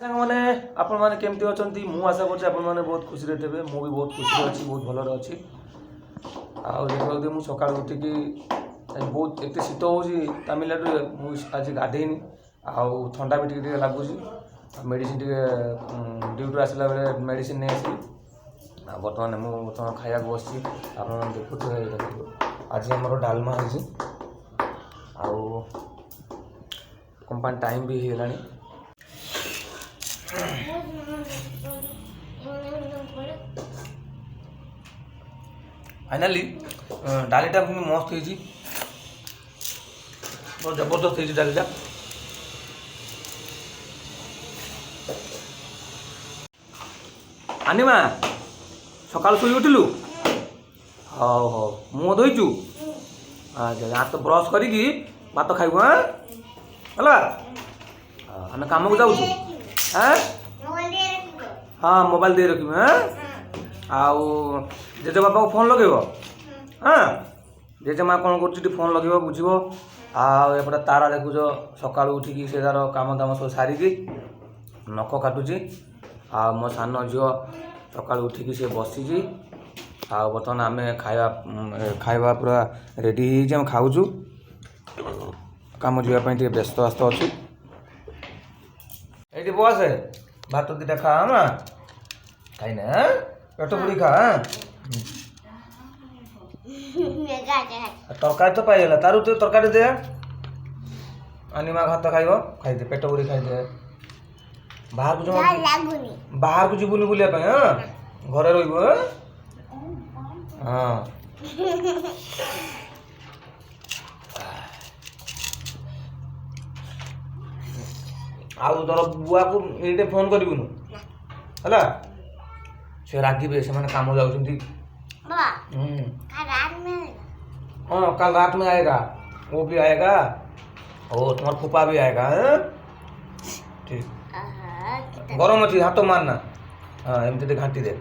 ସାଙ୍ଗମାନେ ଆପଣମାନେ କେମିତି ଅଛନ୍ତି? ମୁଁ ଆଶା କରୁଛି ଆପଣମାନେ ବହୁତ ଖୁସିରେ ଥିବେ। ମୁଁ ବି ବହୁତ ଖୁସିରେ ଅଛି, ବହୁତ ଭଲରେ ଅଛି। ଆଉ ଦେଖିବାକୁ ମୁଁ ସକାଳୁ ଉଠିକି ବହୁତ ଏତେ ଶୀତ ହେଉଛି ତାମିଲନାଡ଼ୁରେ, ମୁଁ ଆଜି ଗାଧେଇନି। ଆଉ ଥଣ୍ଡା ବି ଟିକେ ଟିକେ ଲାଗୁଛି। ମେଡ଼ିସିନ ଟିକେ ଡ୍ୟୁଟିରୁ ଆସିଲା ବେଳେ ମେଡ଼ିସିନ ନେଇ ଆସିଲି। ଆଉ ବର୍ତ୍ତମାନ ଖାଇବାକୁ ବସିଛି। ଆପଣମାନେ ଦେଖୁଥିବେ ଆଜି ଆମର ଡାଲମା ହେଇଛି। ଆଉ କମ୍ପାନୀ ଟାଇମ୍ ବି ହେଇଗଲାଣି। फाइनाली डालीटा मस्त हो जबरदस्त हो डालीटा। आनिमा सकाल शोई उठिलु? हाँ हाँ मुह धोईचु? अच्छा यहाँ तो ब्रश करी भात खाइबु। हाँ है आम कम को जाऊँ। हाँ मोबाइल दे रखी। हाँ आउ जेजे बापा को फोन लगे। हाँ जेजे माँ कौन कर फोन लगे बुझे। आपटे तारा देखुच सका उठिकी से तार कम दाम सब सारिकी नख काटुची। आ मो सान झील सका उठिकी से बसी। बर्तमान आम खाଇବା पूरा रेडी हो खाऊँ। कम जावाई व्यस्त व्यस्त अच्छु। ये बस भात दीटा खा ना खाईना। पेट पूरी खा। तरकारी तो पाइला तार तरकारी दे। आनिमा भात खाइब खाईदे पेट पूरी खाईदे। बाहर को जीवनी बुलिया। हाँ घरे रही। हाँ आउ तोर बुआ को ये फोन करूँ है से रागिबे से मैंने काम जाऊँ। हाँ कल रात में आएगा वो भी आएगा और तुम्हारा फूफा भी आएगा। ठीक गरम अच्छी हाथ तो मारना। हाँ एमती घाटी दे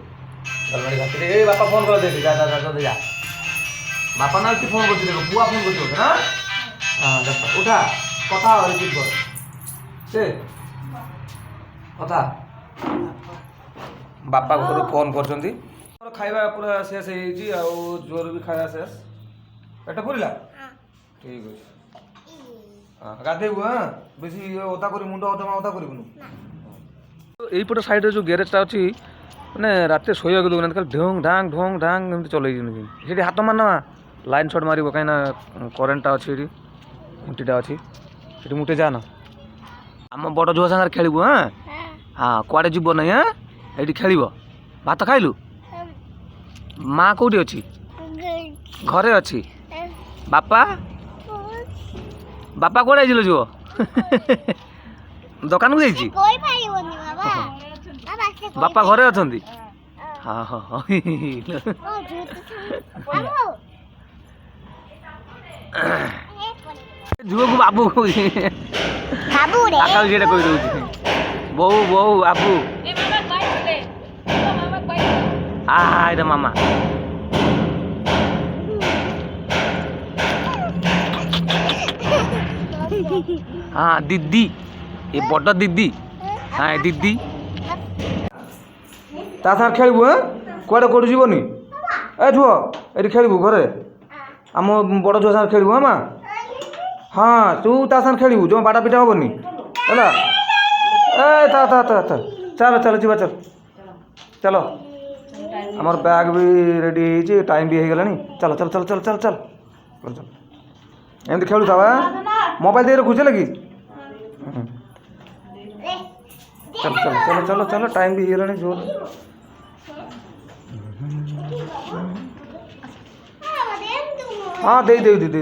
घाटी दे। बापा फोन कर दे जा जा जा जा बापा ना फोन कर बुआ फोन कर। हाँ हाँ उठा कथा रिसीव कर से कथा बापा घर फोन कर खाଇବା पूरा शेष हो जोर भी खाया शेष पेट पूरा ठीक अच्छे। हाँ गाधेबू। हाँ बेस ओदा कर मुंड जमा ओदा कर यहीपट साइड जो ग्यारेजटा अच्छी मैंने रात शोक दूना खाली ढोंग ढांग ढोंग ढांग एमती चल हाथ मारना लाइन शर्ट मार कहीं करेन्टा अच्छी खुंटीटा अच्छी मुटे जाना आम बड़ झुआ सागर खेलबू। हाँ हाँ कड़े जीव ना। हाँ ये खेल भात खाइलु? माँ कौटी अच्छी? घरे अच्छी। बापा बापा कौन आई झुओ दुकान को जाइए। बापा घरे अच्छा। हाँ हाँ हाँ झुओ को बाबू आकाश जी कही दूसरी बो बो बाबू आईटा मामा। हाँ दीदी ये बड़ दीदी। हाँ दीदी ता साथ खेलबू। हाँ कड़े कौट जीवनी ए झुओ ये खेलबू घरे आम बड़ झुआ साथ खेलबू। हाँ माँ हाँ तू ता साथ खेलबू जो बाड़ा पिटा हेनी है। ए था चल चल जी चल चलो आमर बैग भी रेडी हो टाइम भी हो गला। चल चल चल चल चल चल चल एमती खेलु था मोबाइल दे रखुचे लगी। चल चल चलो चलो चलो टाइम भी हो गला जोर। हाँ दे दे दे दे